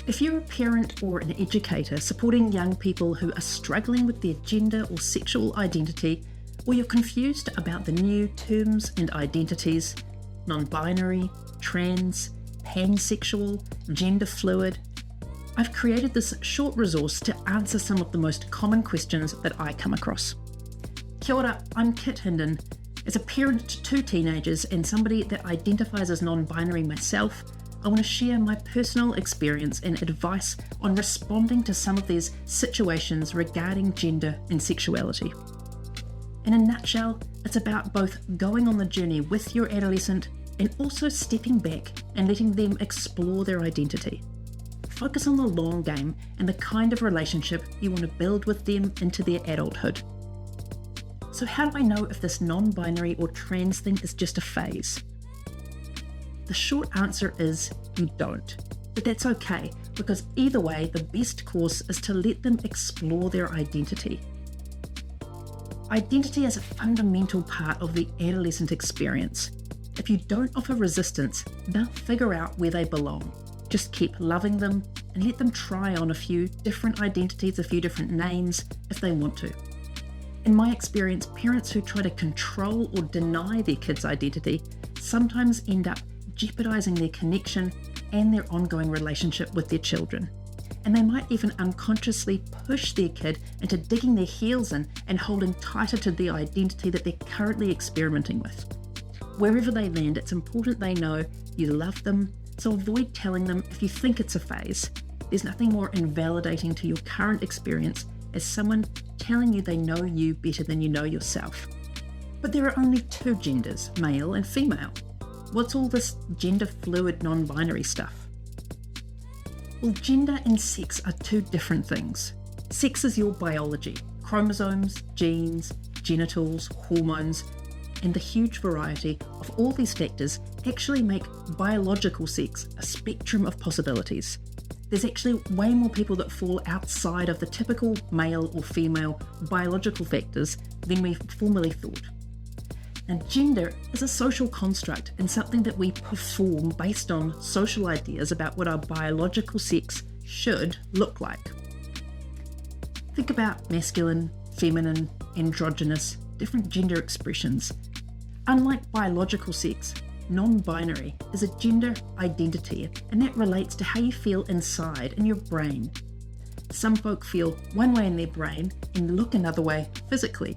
If you're a parent or an educator supporting young people who are struggling with their gender or sexual identity, or you're confused about the new terms and identities, non-binary, trans, pansexual, gender fluid, I've created this short resource to answer some of the most common questions that I come across. Kia ora, I'm Kit Hindin. As a parent to 2 teenagers and somebody that identifies as non-binary myself, I want to share my personal experience and advice on responding to some of these situations regarding gender and sexuality. In a nutshell, it's about both going on the journey with your adolescent and also stepping back and letting them explore their identity. Focus on the long game and the kind of relationship you want to build with them into their adulthood. So how do I know if this non-binary or trans thing is just a phase? The short answer is you don't. But that's okay, because either way, the best course is to let them explore their identity. Identity is a fundamental part of the adolescent experience. If you don't offer resistance, they'll figure out where they belong. Just keep loving them and let them try on a few different identities, a few different names if they want to. In my experience, parents who try to control or deny their kids' identity sometimes end up jeopardizing their connection and their ongoing relationship with their children. And they might even unconsciously push their kid into digging their heels in and holding tighter to the identity that they're currently experimenting with. Wherever they land, it's important they know you love them, so avoid telling them if you think it's a phase. There's nothing more invalidating to your current experience as someone telling you they know you better than you know yourself. But there are only 2 genders, male and female. What's all this gender fluid non-binary stuff? Well, gender and sex are 2 different things. Sex is your biology, chromosomes, genes, genitals, hormones, and the huge variety of all these factors actually make biological sex a spectrum of possibilities. There's actually way more people that fall outside of the typical male or female biological factors than we formerly thought. And gender is a social construct and something that we perform based on social ideas about what our biological sex should look like. Think about masculine, feminine, androgynous, different gender expressions. Unlike biological sex, non-binary is a gender identity, and that relates to how you feel inside in your brain. Some folk feel one way in their brain and look another way physically.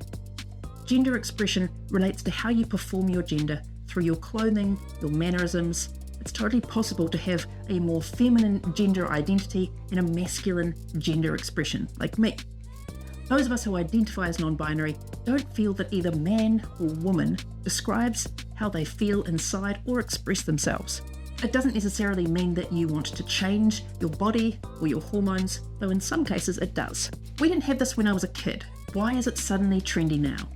Gender expression relates to how you perform your gender through your clothing, your mannerisms. It's totally possible to have a more feminine gender identity and a masculine gender expression, like me. Those of us who identify as non-binary don't feel that either man or woman describes how they feel inside or express themselves. It doesn't necessarily mean that you want to change your body or your hormones, though in some cases it does. We didn't have this when I was a kid. Why is it suddenly trendy now?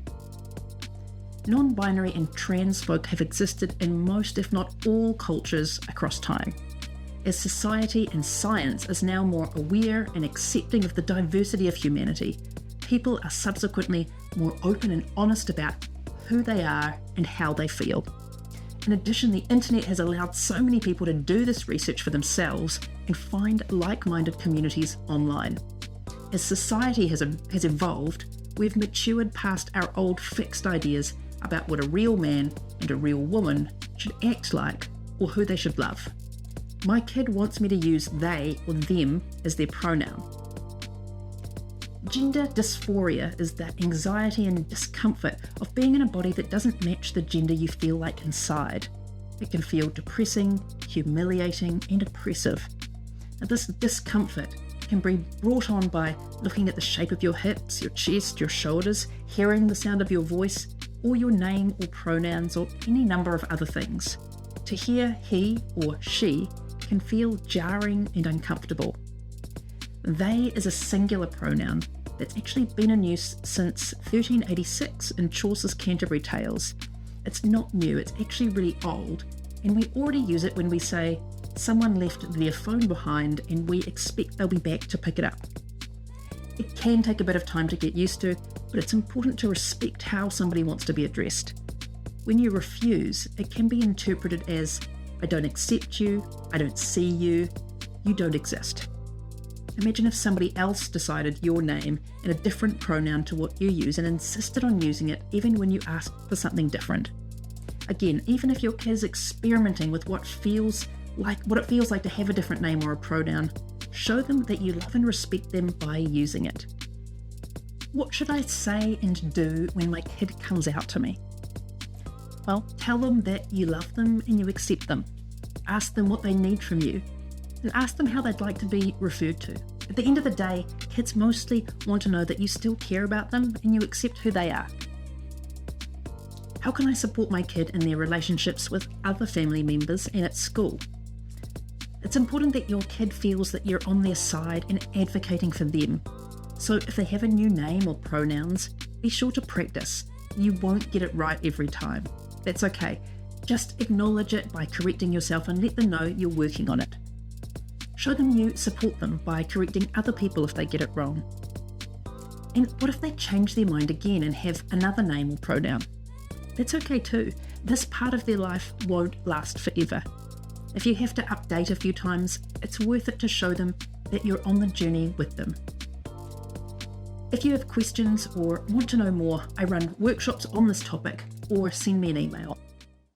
Non-binary and trans folk have existed in most, if not all, cultures across time. As society and science is now more aware and accepting of the diversity of humanity, people are subsequently more open and honest about who they are and how they feel. In addition, the internet has allowed so many people to do this research for themselves and find like-minded communities online. As society has evolved, we've matured past our old fixed ideas about what a real man and a real woman should act like or who they should love. My kid wants me to use they or them as their pronoun. Gender dysphoria is the anxiety and discomfort of being in a body that doesn't match the gender you feel like inside. It can feel depressing, humiliating, and oppressive. Now, this discomfort can be brought on by looking at the shape of your hips, your chest, your shoulders, hearing the sound of your voice, or your name or pronouns, or any number of other things. To hear he or she can feel jarring and uncomfortable. They is a singular pronoun that's actually been in use since 1386 in Chaucer's Canterbury Tales. It's not new, it's actually really old, and we already use it when we say someone left their phone behind and we expect they'll be back to pick it up. It can take a bit of time to get used to, but it's important to respect how somebody wants to be addressed. When you refuse, it can be interpreted as, I don't accept you, I don't see you, you don't exist. Imagine if somebody else decided your name and a different pronoun to what you use and insisted on using it even when you asked for something different. Again, even if your kid is experimenting with what it feels like to have a different name or a pronoun, show them that you love and respect them by using it. What should I say and do when my kid comes out to me? Well, tell them that you love them and you accept them. Ask them what they need from you, and ask them how they'd like to be referred to. At the end of the day, kids mostly want to know that you still care about them and you accept who they are. How can I support my kid in their relationships with other family members and at school? It's important that your kid feels that you're on their side and advocating for them. So if they have a new name or pronouns, be sure to practice. You won't get it right every time. That's okay. Just acknowledge it by correcting yourself and let them know you're working on it. Show them you support them by correcting other people if they get it wrong. And what if they change their mind again and have another name or pronoun? That's okay too. This part of their life won't last forever. If you have to update a few times, it's worth it to show them that you're on the journey with them. If you have questions or want to know more, I run workshops on this topic, or send me an email.